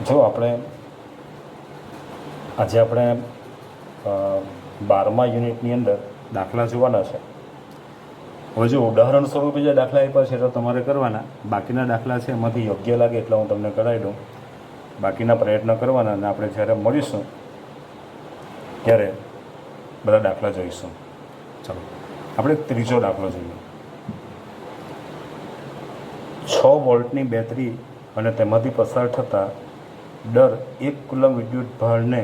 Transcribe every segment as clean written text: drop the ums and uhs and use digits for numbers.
જો આપણે આજે આપણે 12મા યુનિટની અંદર દાખલા જોવાના છે. હવે જો ઉદાહરણ સ્વરૂપે જે દાખલા આપ્યા છે તો તમારે કરવાના. બાકીના દાખલા છે એમાંથી યોગ્ય લાગે એટલે હું તમને કરાવી દઉં. બાકીના પ્રયત્ન કરવાના અને આપણે જ્યારે મળીશું ત્યારે બધા દાખલા જોઈશું. ચાલો આપણે ત્રીજો દાખલો જોઈએ. 6 વોલ્ટની બેટરી અને તેમાંથી પસાર થતા દર 1 કુલમ વિદ્યુત ભારને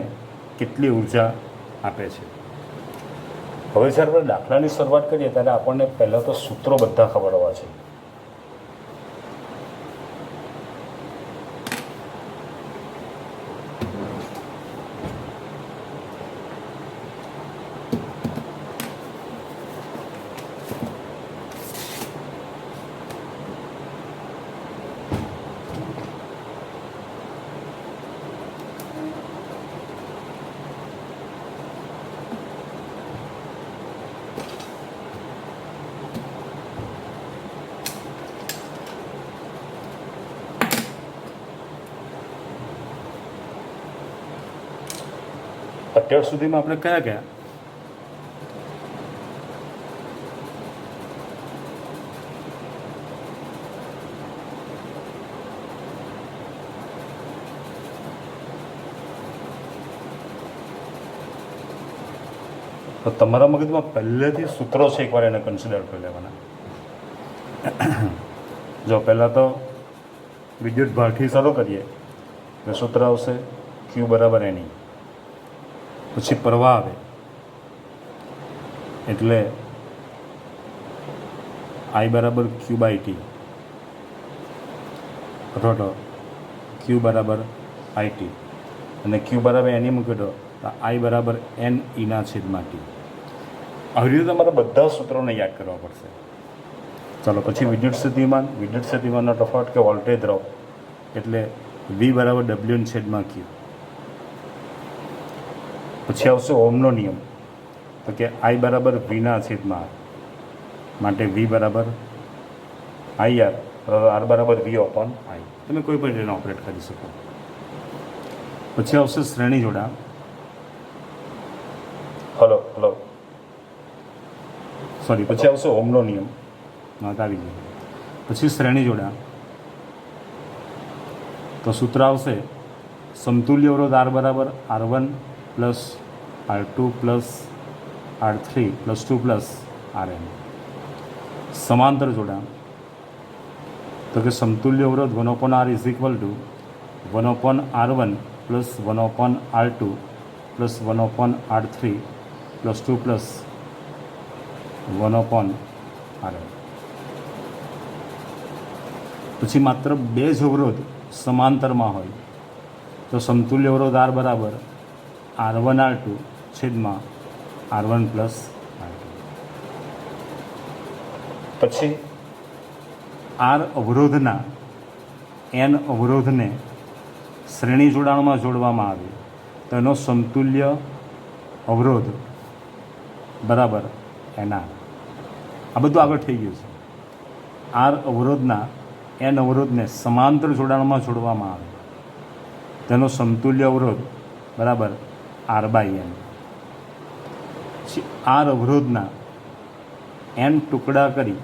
કેટલી ઉર્જા આપે છે. હવે જ્યારે આપણે દાખલાની શરૂઆત કરીએ ત્યારે આપણને પહેલાં તો સૂત્રો બધા ખબર હોવા છે. અત્યાર સુધીમાં આપણે કયા કયા તો તમારા મગજમાં પહેલેથી સૂત્રો છે, એકવાર એને કન્સિડર કરી લેવાના. જો પહેલાં તો વિદ્યુત ભારથી શરૂ કરીએ તો સૂત્ર આવશે Q બરાબર NE. પછી પ્રવાહ આવે એટલે I બરાબર Q/T અથવા તો Q બરાબર IT અને Q બરાબર NE મૂકી દો તો I બરાબર NE/T. આવી રીતે તમારે બધા સૂત્રોને યાદ કરવા પડશે. ચાલો પછી વિદ્યુત સ્થિતિમાનનો તફાવત કે વોલ્ટેજ ડ્રોપ એટલે V બરાબર W/Q. પછી આવશે ઓહમનો નિયમ તો કે I બરાબર V/R માટે V બરાબર IR, R બરાબર V/I. તમે કોઈ પણ રીતે ઓપરેટ કરી શકો. પછી આવશે શ્રેણી જોડાણ. પછી આવશે ઓહમનો નિયમ આવી ગયો. પછી શ્રેણી જોડાણ તો સૂત્ર આવશે સમતુલ્ય અવરોધ R બરાબર R1 plus R2 plus R3 plus 2 plus RN. સમાંતર જોડાણ તો કે સમતુલ્ય અવરોધ 1/R is equal to 1/R1 plus 1/R2 plus 1/R3 plus 2 plus 1/RN. પછી માત્ર 2 જ અવરોધ સમાંતરમાં હોય તો સમતુલ્ય અવરોધ R બરાબર R1R2 છેદમાં R1 પ્લસ R2. પછી R અવરોધના N અવરોધને શ્રેણી જોડાણમાં જોડવામાં આવે તો એનો સમતુલ્ય અવરોધ બરાબર NR. આ બધું આગળ થઈ ગયું છે. R અવરોધના N અવરોધને સમાંતર જોડાણમાં જોડવામાં આવે તેનો સમતુલ્ય અવરોધ બરાબર R/N. પછી R અવરોધના N ટુકડા કરી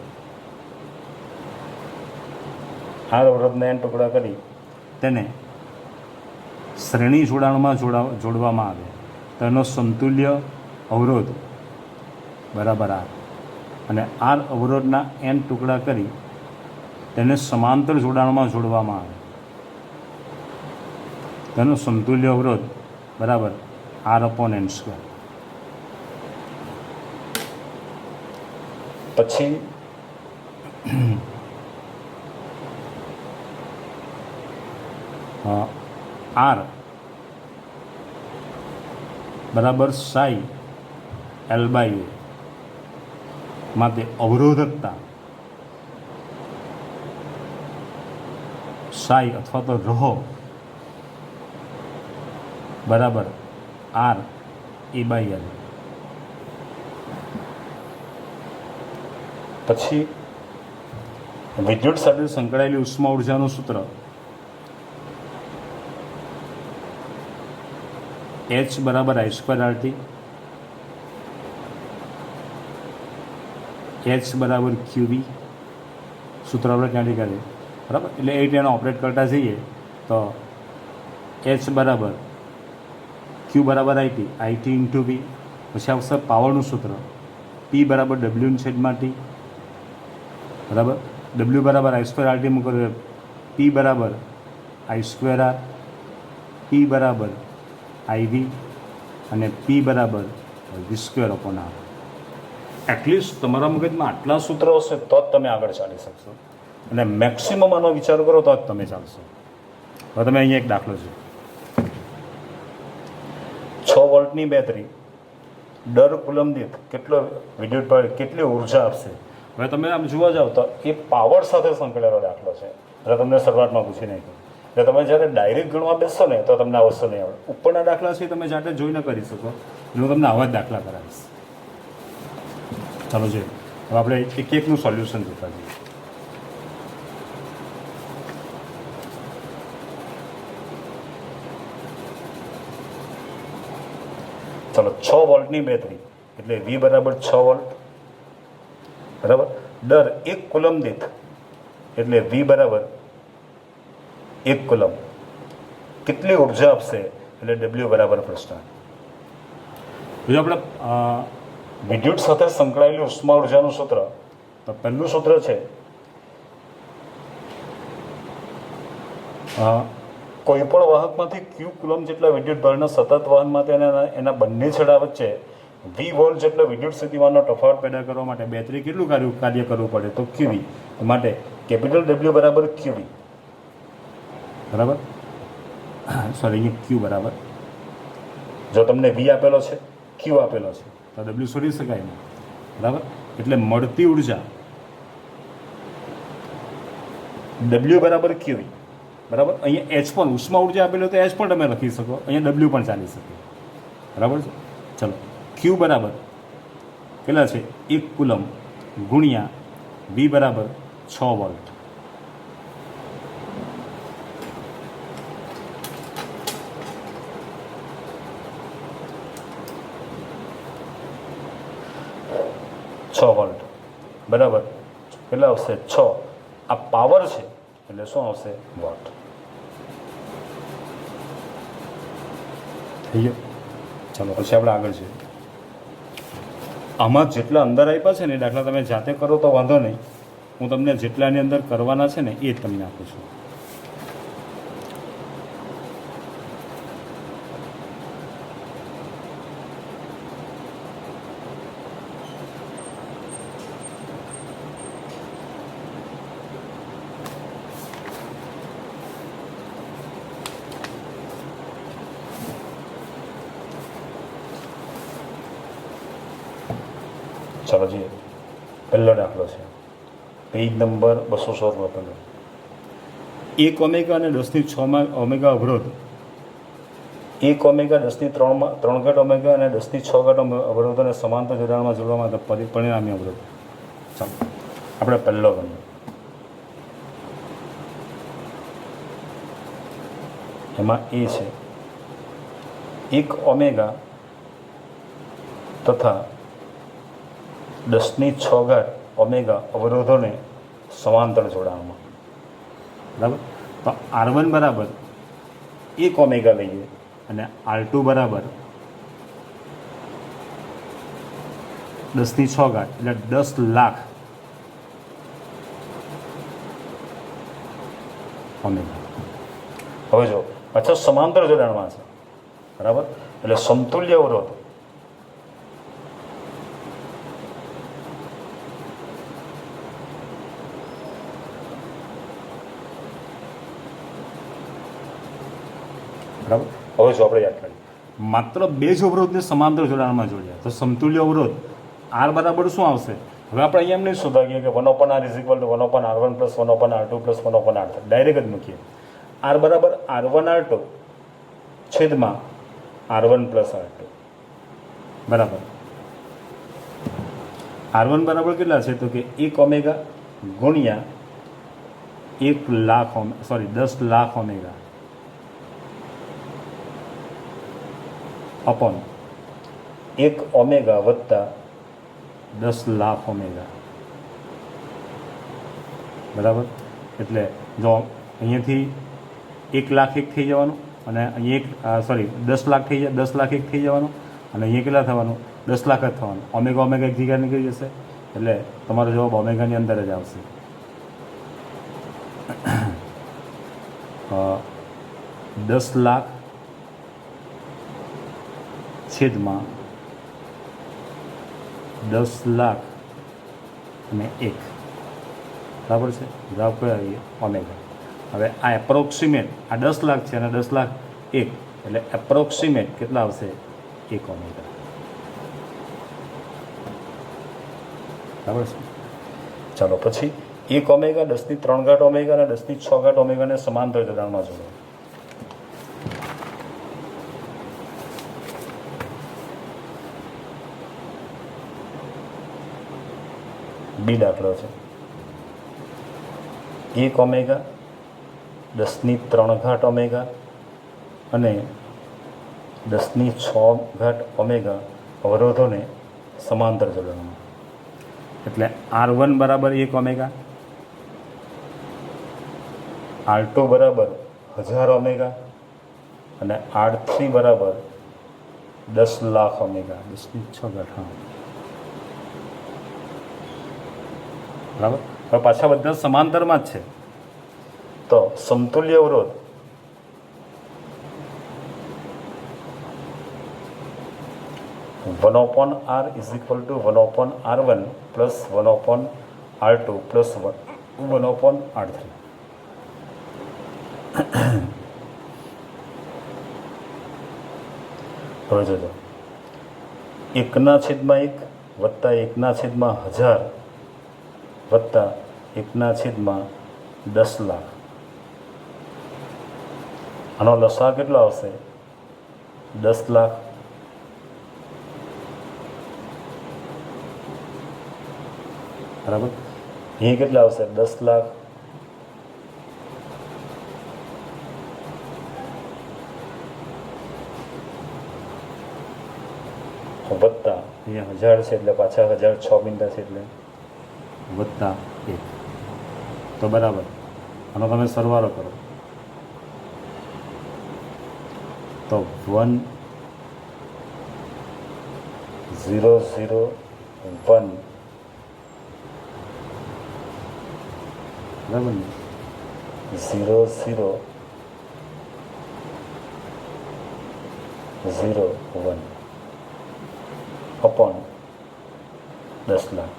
તેને શ્રેણી જોડાણમાં જોડવામાં આવે તો એનો સમતુલ્ય અવરોધ બરાબર R. અને R અવરોધના N ટુકડા કરી તેને સમાંતર જોડાણમાં જોડવામાં આવે તેનો સમતુલ્ય અવરોધ બરાબર R/N². પછી R બરાબર psi L/A માટે અવરોધકતા psi અથવા તો રહો બરાબર R/A/L. પછી વિદ્યુત સાથે સંકળાયેલી ઉષ્મા ઉર્જાનું સૂત્ર એચ બરાબર I square R T, H બરાબર ક્યુબી, સૂત્ર આપણે ક્યાંથી કરીએ, બરાબર. એટલે એ રીતે એનો ઓપરેટ કરતા જઈએ તો એચ બરાબર ક્યુ બરાબર આઈટી, આઈટી ઇન્ટુ બી, પછી આવશે પાવરનું સૂત્ર પી બરાબર ડબલ્યુની છેદમાં ટી, બરાબર. ડબલ્યુ બરાબર આઈ સ્ક્વેર આર ટી મૂકો, પી બરાબર આઈ સ્ક્વેર આર, પી બરાબર આઈવી અને પી બરાબર વી સ્ક્વેર અપોન આર. એટલીસ્ટ તમારા મગજમાં આટલા સૂત્રો હશે તો જ તમે આગળ ચાલી શકશો, અને મેક્સિમમ આનો વિચાર કરો તો જ તમે ચાલશો. હવે તમે અહીંયા એક દાખલો છે, 6 વોલ્ટની બેટરી દર કુલમ દીઠ કેટલો વિદ્યુત ભાર, કેટલી ઉર્જા આપશે. હવે તમે આમ જોવા જાઓ તો એ પાવર સાથે સંકળાયેલો દાખલો છે, એટલે તમને શરૂઆતમાં પૂછી નાખ્યું. એટલે તમે જ્યારે ડાયરેક્ટ ગણવા બેસશો ને તો તમને આ વસ્તુ નહીં આવડે. ઉપરના દાખલા છે તમે જાતે જોઈને કરી શકો, એટલે હું તમને આવા જ દાખલા કરાવીશ. ચાલો જોઈએ, હવે આપણે એક એકનું સોલ્યુશન જોતા જઈએ. ચાલો, 6 વોલ્ટની બેટરી એટલે વી બરાબર 6 વોલ્ટ, બરાબર. દર 1 કુલમ દીઠ એટલે વી બરાબર 1 કુલમ કેટલી ઉર્જા આપશે એટલે ડબલ્યુ બરાબર પ્રશ્ન. જો આપણે વિદ્યુત સાથે સંકળાયેલી ઉષ્મા ઉર્જાનું સૂત્ર, તો પહેલું સૂત્ર છે કોઈ પણ વાહકમાંથી ક્યુ કુલમ જેટલા વિદ્યુત ભારના સતત વહન માટે એના બંને છેડા વચ્ચે વી વોલ્ટ જેટલો વિદ્યુત સ્થિતિમાનનો તફાવત પેદા કરવા માટે બેટરી કેટલું કાર્ય કરવું પડે, તો ક્યુવી માટે કેપિટલ ડબલ્યુ બરાબર ક્યુવી, બરાબર. સોરી, અહીંયા ક્યુ બરાબર, જો તમને વી આપેલો છે, ક્યુ આપેલો છે તો ડબલ્યુ શોધી શકાય નહીં, બરાબર. એટલે મળતી ઉર્જા ડબલ્યુ બરાબર ક્યુવી, બરાબર. અહીંયા એચ પણ ઉષ્મા ઉર્જા આપેલી તો એચ પણ તમે લખી શકો, અહીંયા ડબલ્યુ પણ ચાલી શકે, બરાબર છે. ચલો, ક્યુ બરાબર કેટલા છે, 1 કુલમ ગુણ્યા વી બરાબર 6 વોલ્ટ. વોલ્ટ બરાબર કેટલા આવશે 6. આ પાવર છે એટલે શું આવશે, વોટ. થઈ ગયો. ચાલો પછી આપણે આગળ છે. આમાં જેટલા અંદર આપ્યા છે ને એ દાખલા તમે જાતે કરો તો વાંધો નહીં, હું તમને જેટલાની અંદર કરવાના છે ને એ જ તમને આપું છું. ચાલો જોઈએ, પહેલો દાખલો છે, પેજ નંબર 216. 1 ઓમેગા અને 10⁶ ઓમેગા અવરોધ, 1 ઓમેગા 10⁻³ ઓમેગા અને 10⁶ અવરોધોને સમાંતર જોડાણમાં જોડવામાં પરિણામી અવરોધ. ચાલો આપણે પહેલો ગણીએ. એમાં એ છે 1 ઓમેગા તથા 10⁶ ઓમેગા અવરોધોને સમાંતર જોડાણમાં, બરાબર. તો R1 બરાબર 1 ઓમેગા લઈએ અને R2 બરાબર 10⁶ એટલે 10 લાખ ઓમેગા. હવે જો પાછો સમાંતર જોડાણમાં છે, બરાબર. એટલે સમતુલ્ય અવરોધ બરાબર. હવે જો આપણે યાદ કરીએ, માત્ર 2 જ અવરોધને સમાંતર જોડાણમાં જોડ્યા તો સમતુલ્ય અવરોધ આર બરાબર શું આવશે. હવે આપણે અહીંયા એમ નહીં શોધાવીએ કે 1/r = 1/r1 + 1/r2 + 1/r3, direct જ મૂકીએ. આર બરાબર R1R2 છેદમાં R1 + R2, બરાબર. R1 બરાબર કેટલા છે તો કે 1 ઓમેગા ગુણ્યા 10 લાખ ઓમેગા, અપોન 1 ઓમેગા વત્તા 10 લાખ ઓમેગા, બરાબર. એટલે જો અહીંયાથી 1 લાખ એક થઈ જવાનું અને અહીંયા 10 લાખ થઈ જાય, 10 લાખ એક થઈ જવાનું અને અહીંયા કેટલા થવાનું? 10 લાખ જ થવાનું. ઓમેગા ઓમેગા એક જગ્યા નીકળી જશે એટલે તમારો જવાબ ઓમેગાની અંદર જ આવશે. 10 લાખ છેદમાં 10 લાખ અને 1, બરાબર છે. જવાબ કયો આવી ગયો? ઓમેગા. હવે આ એપ્રોક્સિમેટ, આ 10 લાખ છે અને 10 લાખ 1 એટલે એપ્રોક્સિમેટ કેટલા આવશે? 1 ઓમેગા, બરાબર છે. ચાલો પછી 1 ઓમેગા, 10³ ઓમેગા અને 10⁶ ઓમેગાને સમાંતર જોડાણમાં જોડો. બી દાખલો છે. 1 ઓમેગા, 10³ ઓમેગા અને 10⁶ ઓમેગા અવરોધોને સમાંતર જોડવામાં. એટલે R1 બરાબર 1 ઓમેગા, R2 બરાબર 1000 ઓમેગા અને R3 બરાબર 10 લાખ ઓમેગા, 10⁶. હા, બરાબર. હવે પાછા બધા સમાંતરમાં જ છે તો સમતુલ્ય અવરોધ (1/R = 1/R1 + 1/R2 + 1/R3). હવે જોજો, 1/1 વત્તા 1/1000 વત્તા 1/10 લાખ, આનો લસા કેટલો આવશે? 10 લાખ. બરાબર. અહીં કેટલા આવશે? 10 લાખ. વત્તા અહીંયા 1000 છે એટલે પાછા 1006 બિંદા છે એટલે વત્તા 1. તો બરાબર, આનો તમે સરવાળો કરો તો 1001 બરાબર ને, 0001 અપોન 10 લાખ.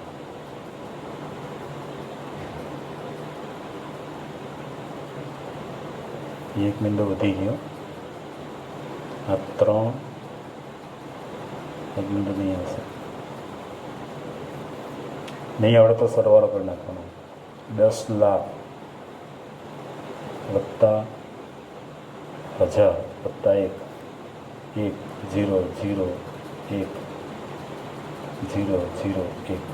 એક મિનિટ વધી ગયો. આ 3 એક મિનિટ નહીં આવશે, નહીં આવડે તો સરવાળો કરી નાખવાનો. 10 લાખ વત્તા 1000 વત્તા 1 0 0 1 0 0 1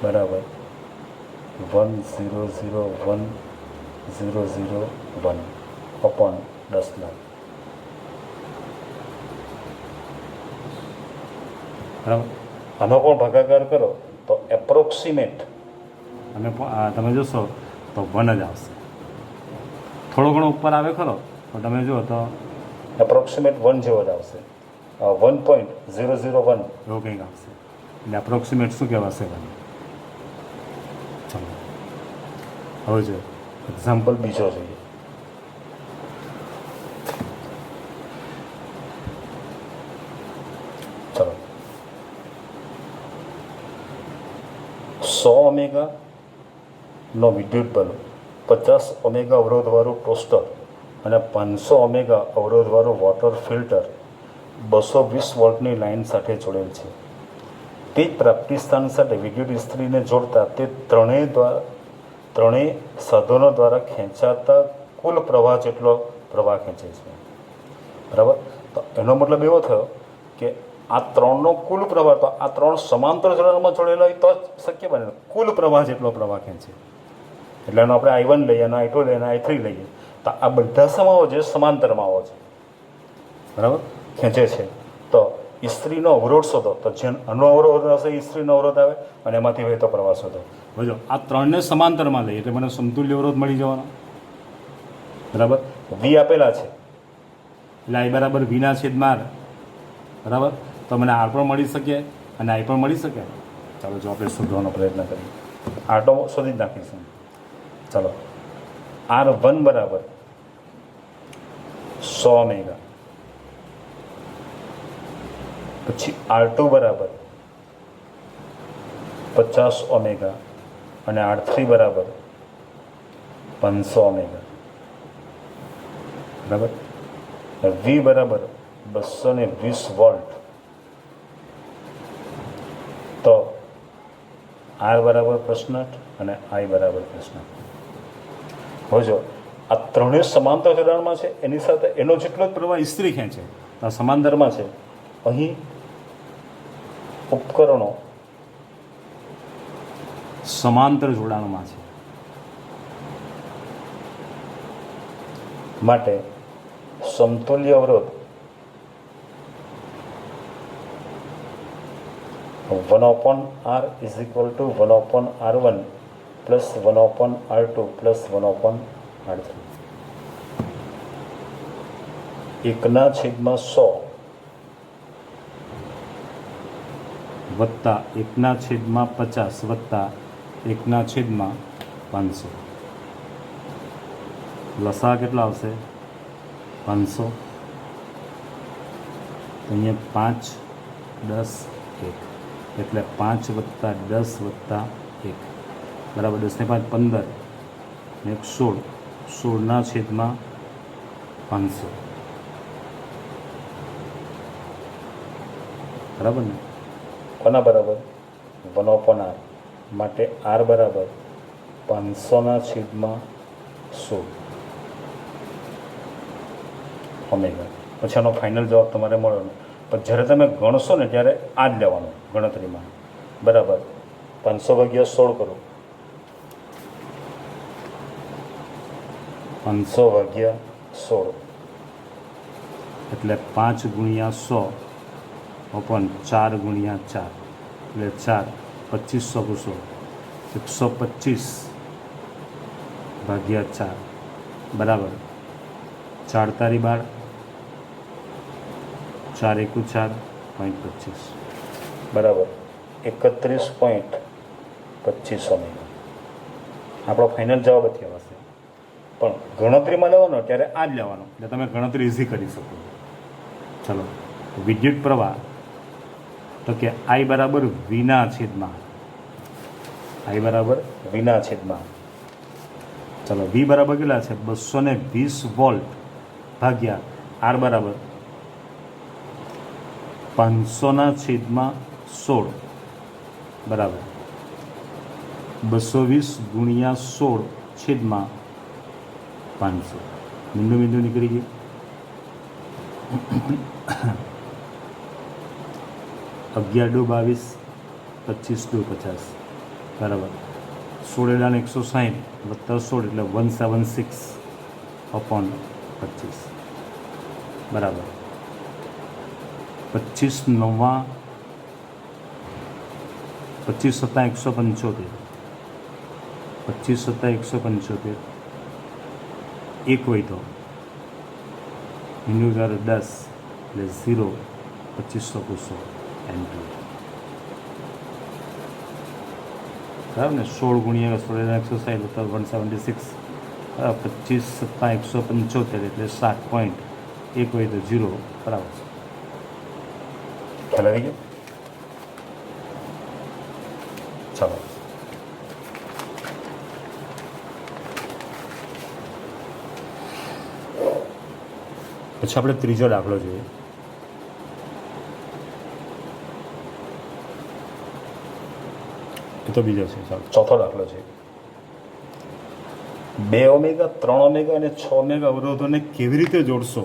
બરાબર 1001 001 અપોન 10 લાખ. બરાબર. આનો પણ ભાગાકાર કરો તો એપ્રોક્સિમેટ તમે જોશો તો 1 જ આવશે. થોડો ઘણો ઉપર આવે ખરો પણ તમે જુઓ તો એપ્રોક્સિમેટ 1 જેવો જ આવશે. 1.001 એવું કંઈક આવશે. એટલે એપ્રોક્સિમેટ શું કહેવાશે? ચાલો હવે જો એક્ઝામ્પલ બીજો જોઈએ. ચલો 100 ઓમેગાનો વિદ્યુત બલ્બ, 50 ઓમેગા અવરોધવાળું ટોસ્ટર અને 500 ઓમેગા અવરોધવાળું વોટર ફિલ્ટર 220 વોલ્ટની લાઇન સાથે જોડેલ છે. તે જ પ્રાપ્તિ સ્થાન સાથે વિદ્યુત ઇસ્ત્રીને જોડતા તે ત્રણેય સાધનો દ્વારા ખેંચાતા કુલ પ્રવાહ જેટલો પ્રવાહ ખેંચે છે. બરાબર. તો એનો મતલબ એવો થયો કે આ ત્રણનો કુલ પ્રવાહ, તો આ 3 સમાંતર જોડાણમાં જોડેલા હોય તો જ શક્ય બને. કુલ પ્રવાહ જેટલો પ્રવાહ ખેંચે એટલે એનો આપણે I1 લઈએ અને I2 લઈએ અને I3 લઈએ તો આ બધા સમાવો છે સમાંતરમાં આવો છે. બરાબર. ખેંચે છે. તો ઇસ્ત્રીનો અવરોધ શોધો, તો જેનો અવરોધ હશે ઇસ્ત્રીનો અવરોધ આવે અને એમાંથી વહેતો પ્રવાહ શોધો. જો આ ત્રણને સમાંતરમાં લઈએ એટલે મને સમતુલ્ય અવરોધ મળી જવાનો. બરાબર, વી આપેલા છે એટલે આઈ બરાબર વીના છેદમાં આર. બરાબર, તો મને આર પણ મળી શકે અને આઈ પણ મળી શકે. ચાલો જો આપણે શોધવાનો પ્રયત્ન કરીએ. આર તો શોધી જ નાખીશું. ચાલો, R1 બરાબર 100 ઓમેગા, પછી R2 બરાબર 50 ઓમેગા અને R3 બરાબર 500 ઓમેગા. બરાબર, વી બરાબર 220 વોલ્ટ. તો આર બરાબર પ્રશ્ન અને આઈ બરાબર પ્રશ્ન. હવે જો આ ત્રણેય સમાંતર જોડાણમાં છે, એની સાથે એનો જેટલો જ પ્રવાહ ઇસ્ત્રી ખેંચે આ સમાંતરમાં છે. અહીં ઉપકરણો સમાંતર જોડાણમાં છે માટે સમતુલ્ય અવરોધ 1/r is equal to 1/r1 plus 1/r2 plus 1/r3. 1/100 વત્તા 1/50 વત્તા 1/500. લસા કેટલા આવશે? 500. અહીંયા 5, 10, 1 એટલે 5 વત્તા 10 વત્તા 1 બરાબર 10 ને 5 15 ને 16. 16/500 બરાબર ને. કોના બરાબર? 1/r માટે r બરાબર 500/16 ઓમેગા. પછી આનો ફાઇનલ જવાબ તમારે મળવાનો. પણ જ્યારે તમે ગણશો ને ત્યારે આ જ લેવાનું ગણતરીમાં. બરાબર, 500/16 કરો. 500/16 એટલે 5 ગુણ્યા 100 upon 4 ગુણ્યા 4 એટલે 4, 2500 પૂછો 125/4 બરાબર 4 તારી 12, 4 એકુ 4.25 બરાબર 31.25 ઓમેગા. આપણો ફાઇનલ જવાબ જ કહેવાશે. પણ ગણતરીમાં લેવાનો ત્યારે આ જ લેવાનો એટલે તમે ગણતરી ઇઝી કરી શકો. ચલો, વિદ્યુત પ્રવાહ તો કે આઈ બરાબર વીના છેદમાં આઈ બરાબર વીના છેદમાં. ચલો, વી બરાબર કેટલા છે? 220 વોલ્ટ ભાગ્યા આર બરાબર 500/16 બરાબર 220 ગુણ્યા 16 છેદમાં 500. બિંદુ બિંદુ નીકળી ગઈ. 11 દુ 22, 25 દુ 50 બરાબર 16 × 160 વત્તા 16 એટલે 176/25 બરાબર 25 9 25 + 175 25 + 175 એક હોય તો × 10 એટલે 0, 2500 પૂછો એન્ટર. બરાબર ને. 16 ગુણ્યા 16 160 વત્તા 176 25 + 175 એટલે 7 પોઈન્ટ. એક હોય તો 0 બરાબર છે. ખ્યાલ આવી ગયો? ચાલો, પછી આપણે ત્રીજો દાખલો જોઈએ. એ તો બીજો છે. ચાલો, ચોથો દાખલો છે. 2 ઓમેગા, 3 ઓમેગા અને 6 ઓમેગા અવરોધોને કેવી રીતે જોડશો?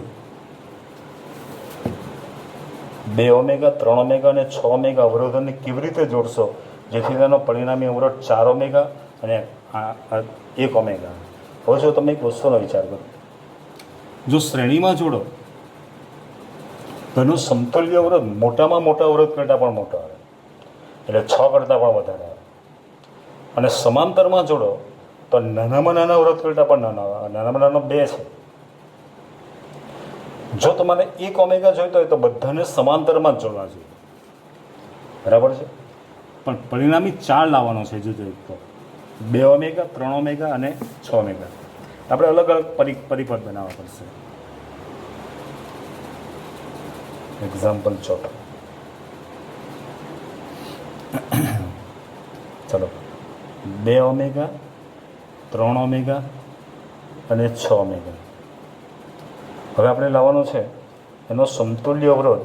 2 ઓમેગા, 3 ઓમેગા અને 6 ઓમેગા અવરોધોને કેવી રીતે જોડશો જેથી તેનો પરિણામી અવરોધ 4 ઓમેગા અને 1 ઓમેગા. હવે જો તમે એક વસ્તુનો વિચાર કરો, જો શ્રેણીમાં જોડો તો એનું સમતુલ્ય અવરોધ મોટામાં મોટા અવરોધ કરતાં પણ મોટો આવે, એટલે 6 કરતાં પણ વધારે આવે. અને સમાંતરમાં જોડો તો નાનામાં નાના અવરોધ કરતાં પણ નાનામાં નાનો 2 છે. જો તમારે 1 ઓમેગા જોઈતો હોય તો બધાને સમાંતરમાં જ જોડવા જોઈએ, બરાબર છે. પણ પરિણામી 4 લાવવાનો છે, જો જોઈએ તો 2 ઓમેગા, 3 ઓમેગા અને 6 ઓમેગા. આપણે અલગ અલગ પરિપથ બનાવવા પડશે. એક્ઝામ્પલ 4. ચલો, 2 ઓમેગા, 3 ઓમેગા અને 6 ઓમેગા. હવે આપણે લાવવાનો છે એનો સમતુલ્ય અવરોધ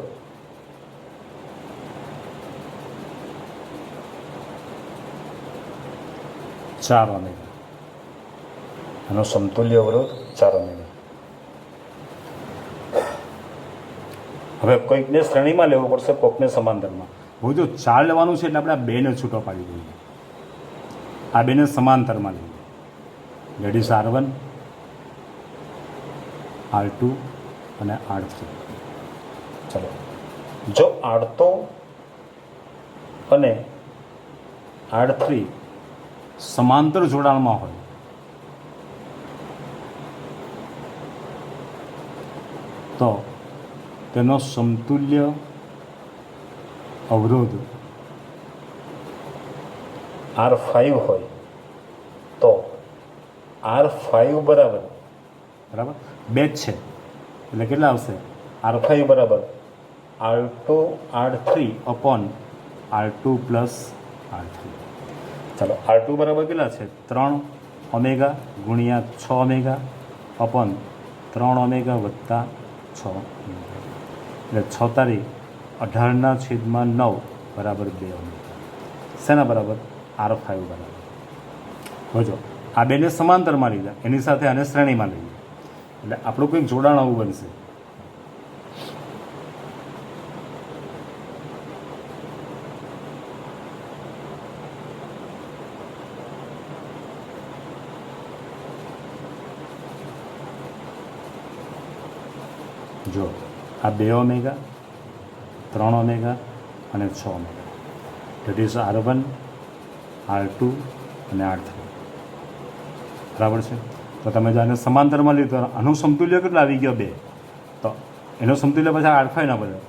4 ઓમેગા. એનો સમતુલ્ય અવરોધ 4 ઓમેગા. હવે કોઈકને શ્રેણીમાં લેવું પડશે, કોઈકને સમાંતરમાં. હવે જો 4 લેવાનું છે એટલે આપણે આ 2ને છૂટો પાડી દઈએ, આ 2ને સમાંતરમાં લઈએ. દેટ ઇઝ R1, R2 અને R3. ચલો, જો R2 અને R3 સમાંતર જોડાણમાં હોય તો તેનો સમતુલ્ય અવરોધ R5 હોય તો R5 બરાબર 2 જ છે એટલે કેટલા આવશે? R5 બરાબર R2 R3 upon R2 plus R3. ચાલો, R2 બરાબર કેટલા છે? 3 ઓમેગા ગુણ્યા 6 ઓમેગા અપોન 3 ઓમેગા વત્તા 6 ઓમેગા, એટલે 6 તારીખ 18/9 બરાબર 2 ઓમેગા. શેના બરાબર? R5 બરાબર. જો આ 2ને સમાંતરમાં લીધા, એની સાથે આને શ્રેણીમાં લઈએ એટલે આપણું કંઈક જોડાણ આવું બનશે. જો આ 2 ઓમેગા, 3 ઓમેગા અને 6 omega, that is R1, R2 અને R3. બરાબર છે. તો તમે જો આને સમાંતરમાં લીધું તો આનું સમતુલ્ય કેટલું આવી ગયો? 2. તો એનો સમતુલ્ય પછી R5 ના બદલે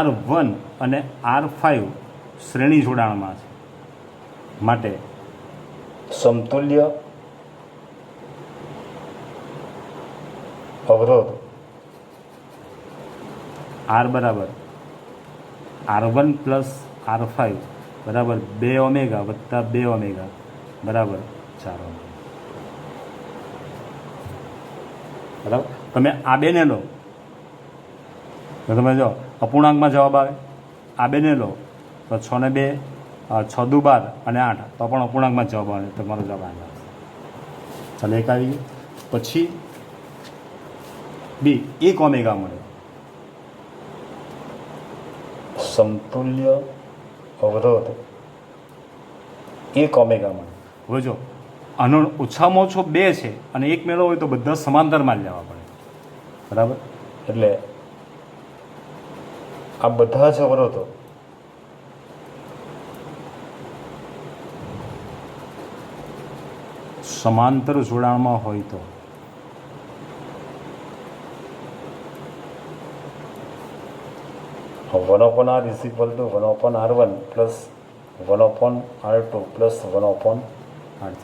R1 અને R5 શ્રેણી જોડાણમાં છે, માટે સમતુલ્ય અવરોધ R બરાબર R1 પ્લસ R5 બરાબર 2 ઓમેગા વત્તા 2 ઓમેગા બરાબર 4 ઓમેગા. બરાબર. તમે આ 2ને લો તો તમે જો અપૂર્ણાંકમાં જવાબ આવે. આ 2ને લો તો 6 ને 2 6 દુ 12 અને 8 તો પણ અપૂર્ણાંકમાં જવાબ આવે, તમારો જવાબ આવે. ચાલો, એક આવી ગયું. પછી બી 1 ઓમેગા મળે. સમતુલ્ય અવરોધ 1 ઓમેગા મળે. હવે જો આનો ઓછામાં ઓછો 2 છે અને 1 મેળવો હોય તો બધા સમાંતરમાં જ લેવા પડે, બરાબર. એટલે આ બધા જ અવરોધો સમાંતર જોડાણમાં હોય તો one open R is equal to 1/R1 plus 1/R2 plus 1/R3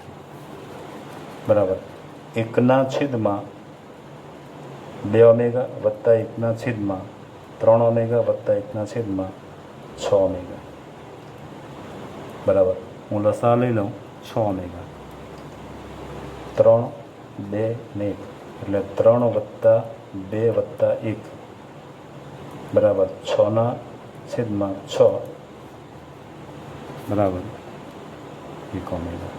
બરાબર 1/2 ઓમેગા વત્તા 1/3 ઓમેગા વત્તા 1/6 ઓમેગા બરાબર. હું લસા લઈ લઉં 6 ઓમેગા. 3, 2 ને 1 એટલે 3 વત્તા 2 વત્તા 1 બરાબર 6/6 બરાબર 1 ઓમેગા.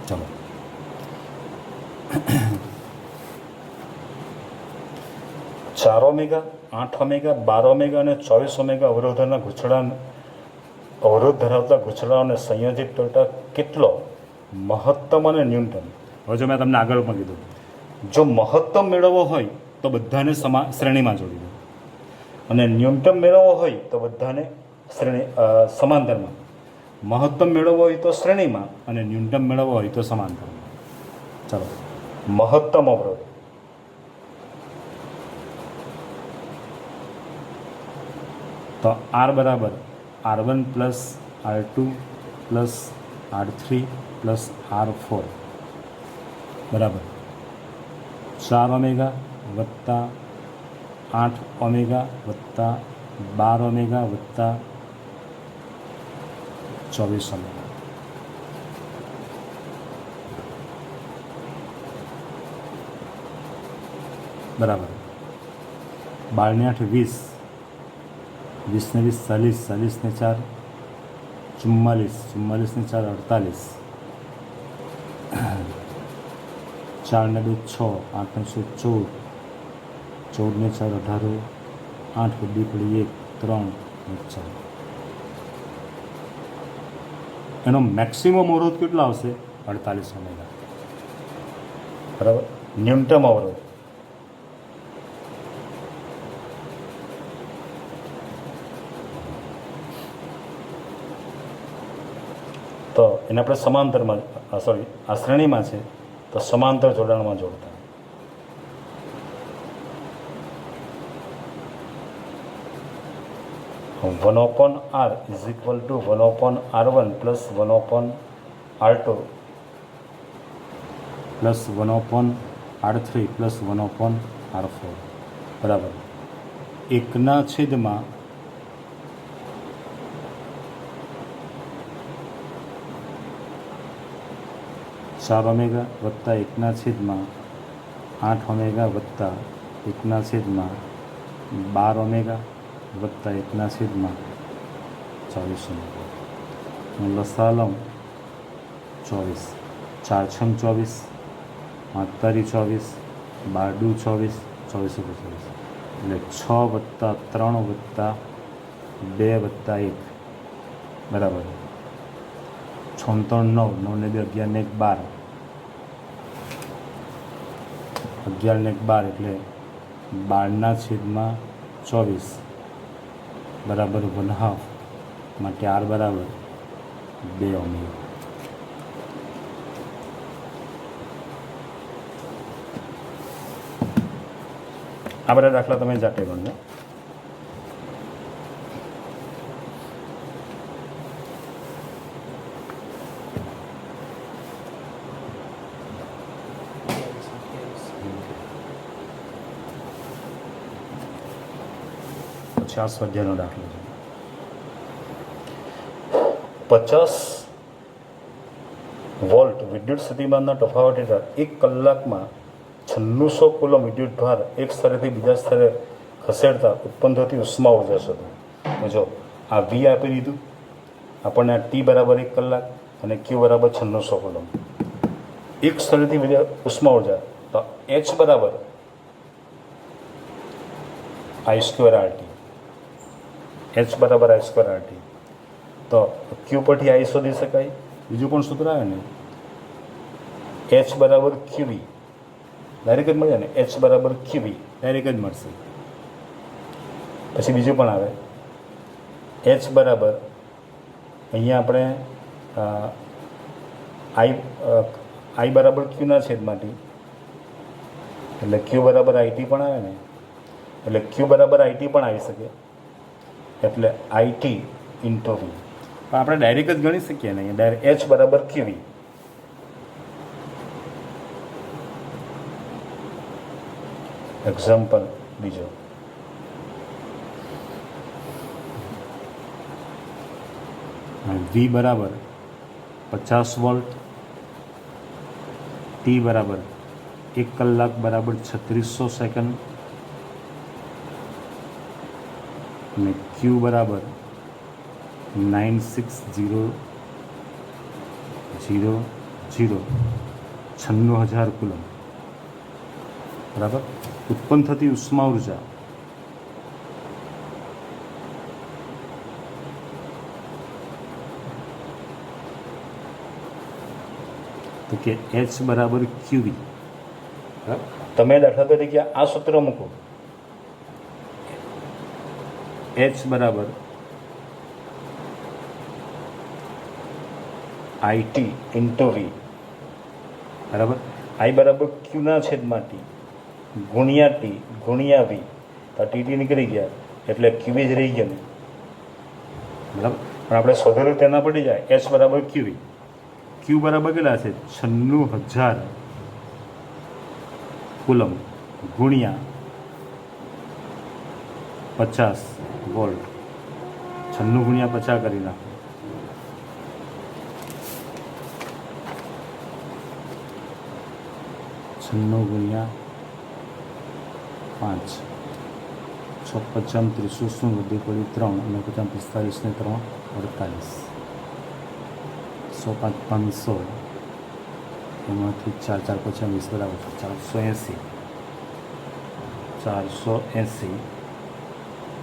ચલો, 4 ઓમેગા, 8 ઓમેગા, 12 ઓમેગા અને 24 ઓમેગા અવરોધોના અવરોધ ધરાવતા ગૂંચળાઓને સંયોજિત કરતા કેટલો મહત્તમ અને ન્યૂનતમ. હવે જો મેં તમને આગળ પણ કીધું, જો મહત્તમ મેળવવો હોય તો બધાને શ્રેણીમાં જોડી દો, અને ન્યૂનતમ મેળવવો હોય તો બધાને સમાંતરમાં. મહત્તમ મેળવવો હોય તો શ્રેણીમાં અને ન્યૂનતમ મેળવવો હોય તો સમાંતરમાં. ચાલો, મહત્તમ અવરોધ તો આર બરાબર R1 plus R2 plus R3 plus R4 બરાબર 4 ઓમેગા વત્તા 8 ઓમેગા વત્તા 12 ઓમેગા વત્તા 24 ઓમેગા. બરાબર 12 ને 8 20, 20 ને 20 40, 40 ને 4 44, 44 ને 4 48, 4 ને 2 6, 8 ને 6 14, 14 ને 4 18, 8 બધી પડી 1 3 ને 4. એનો મેક્સિમમ અવરોધ કેટલો આવશે? 48 ઓમેગા. બરાબર. ન્યૂનતમ અવરોધ તો એને આપણે સમાંતરમાં આ શ્રેણીમાં છે તો સમાંતર જોડાણમાં જોડતા. One upon R is equal to 1/R1 plus 1/R2 plus 1/R3 plus 1/R4 બરાબર 1/4 ઓમેગા વત્તા 1/8 ઓમેગા વત્તા 1/12 ઓમેગા વત્તા 1/24 ઓમેગા. લસાલમ 24, 4 6 24, 5 તારી 24, 12 24, 24 એટલે 6 વત્તા 3 વત્તા 2 વત્તા 1 બરાબર 6 3 9, 9 ને 2 11 ને 1 12, 11 ને 1 12 એટલે 12/24 બરાબર 1/2 માટે R બરાબર 2 ઓમેગા. આ બધા દાખલા તમે જાતે ગણજો. પછી આ સ્વાધ્યાયનો દાખલો છે. 50 વોલ્ટ વિદ્યુત સ્થિતિમાનના તફાવત હેઠળ 1 કલાકમાં 9600 કુલમ વિદ્યુત ભાર એક સ્થળેથી બીજા સ્થળે ખસેડતા ઉત્પન્ન થતી ઉષ્મા ઉર્જા શોધો. તો જો આ V આપી દીધું આપણને, આ T બરાબર 1 કલાક અને Q બરાબર 9600 કુલમ. એક સ્થળેથી બીજા ઉષ્મા ઉર્જા તો H બરાબર I²RT, H બરાબર I²RT. તો Q પરથી I શોધી શકાય. બીજું પણ સૂત્ર આવે ને, H બરાબર QV ડાયરેક્ટ જ મળે ને, H બરાબર QV ડાયરેક્ટ જ મળશે. પછી બીજું પણ આવે H બરાબર અહીંયા આપણે I બરાબર Qના છેદમાંથી એટલે Q બરાબર IT પણ આવે ને, એટલે Q બરાબર IT પણ આવી શકે, એટલે IT ઇન્ટુ V. પણ આપણે ડાયરેક્ટ જ ગણી શકીએ ને, ડાયરેક્ટ H બરાબર QV. એક્ઝામ્પલ બીજો, V બરાબર 50 વોલ્ટ, T બરાબર 1 કલાક બરાબર 3600 સેકન્ડ અને Q બરાબર 96000 96,000 કુલમ બરાબર. ઉત્પન્ન થતી ઉષ્મા ઉર્જા તો કે એચ બરાબર ક્યુવી. તમે દાખલા તરીકે આ સૂત્ર મૂકો, એચ બરાબર આઈટી ઇન્ટુ વી, બરાબર. આઈ બરાબર ક્યુના છેદમાં ટી ગુણ્યા ટી ગુણ્યા વી. તો ટી નીકળી ગયા એટલે ક્યુવી જ રહી ગયા ને, બરાબર. પણ આપણે શોધેલું તેના પડી જાય એચ બરાબર ક્યુવી. ક્યુ બરાબર કેટલા છે? 96,000 કુલમ ગુણ્યા 50 વોલ્ટ. 96 ગુણ્યા 50 કરી નાખો. ગુણ્યા 5 6 50 300 વધી પડી 3 અને 50 45 ને 3 48 100 5 500 એમાંથી 4 4 50 20 બરાબર 480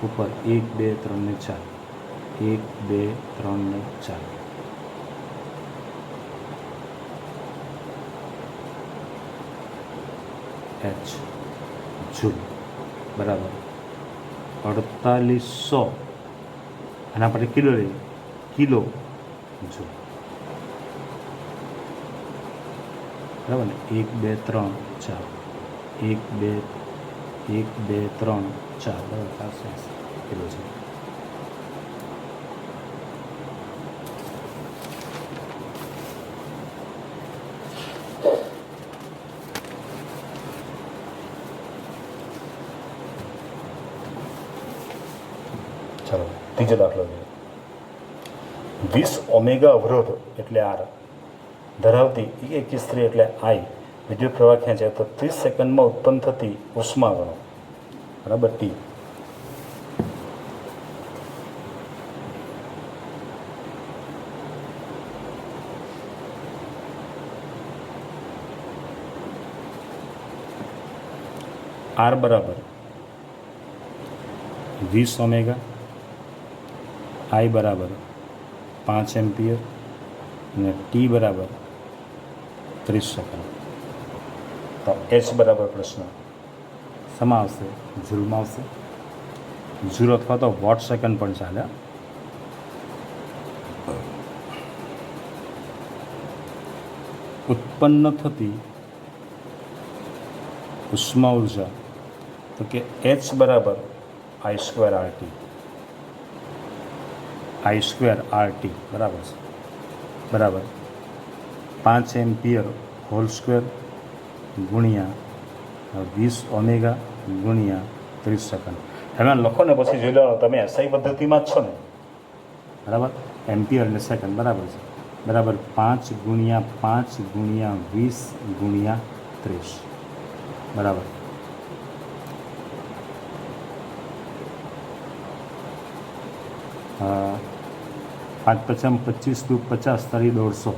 ઉપર 1 2 3 ને 4 1 2 3 ને 4 એચ જૂલ બરાબર 4800. આના પર કિલો લઈએ, કિલો જૂલ બરાબર ને. 1 2 3 4 1 2 3 4 બરાબર 480 કિલો છે. ચાલો ત્રીજો દાખલો જોઈએ. 20 ઓમેગા અવરોધ એટલે આર ધરાવતી એક સ્ત્રી એટલે આઈ વિદ્યુત પ્રવાહ ખેંચે તો 30 સેકન્ડમાં ઉત્પન્ન થતી ઉષ્મા ગણો, બરાબર. ટી આર બરાબર 20 ઓમેગા, આઈ બરાબર 5 એમ્પિયર અને ટી બરાબર 30 સેકન્ડ. તો એચ બરાબર પ્રશ્ન શેમાં આવશે? જૂલમાં આવશે. જૂલ અથવા તો વોટ સેકન્ડ પણ ચાલે. ઉત્પન્ન થતી ઉષ્મા ઉર્જા તો કે એચ બરાબર I સ્ક્વેર RT બરાબર છે, બરાબર 5 એમ્પિયર હોલ સ્ક્વેર ગુણ્યા 20 ઓમેગા ગુણ્યા 30 સેકન્ડ. એમાં લખો ને પછી જોઈ લો તમે એસઆઈ પદ્ધતિમાં જ છો ને, બરાબર. એમ્પિયર અને સેકન્ડ બરાબર છે, બરાબર 5 ગુણ્યા 5 ગુણ્યા 20 ગુણ્યા 30 બરાબર 5 5 25 દુ 50 તારી 150.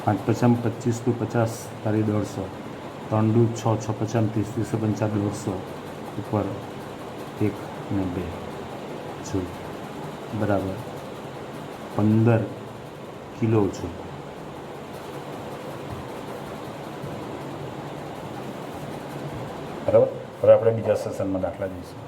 5 5 25 દુ 50 તારી 150. 3 દુ 6 6 50 30 30 50 150 ઉપર 1 ને 2 જૂલ બરાબર 15 કિલો જૂલ. બરાબર. હવે આપણે બીજા સેશનમાં દાખલા જોઈશું.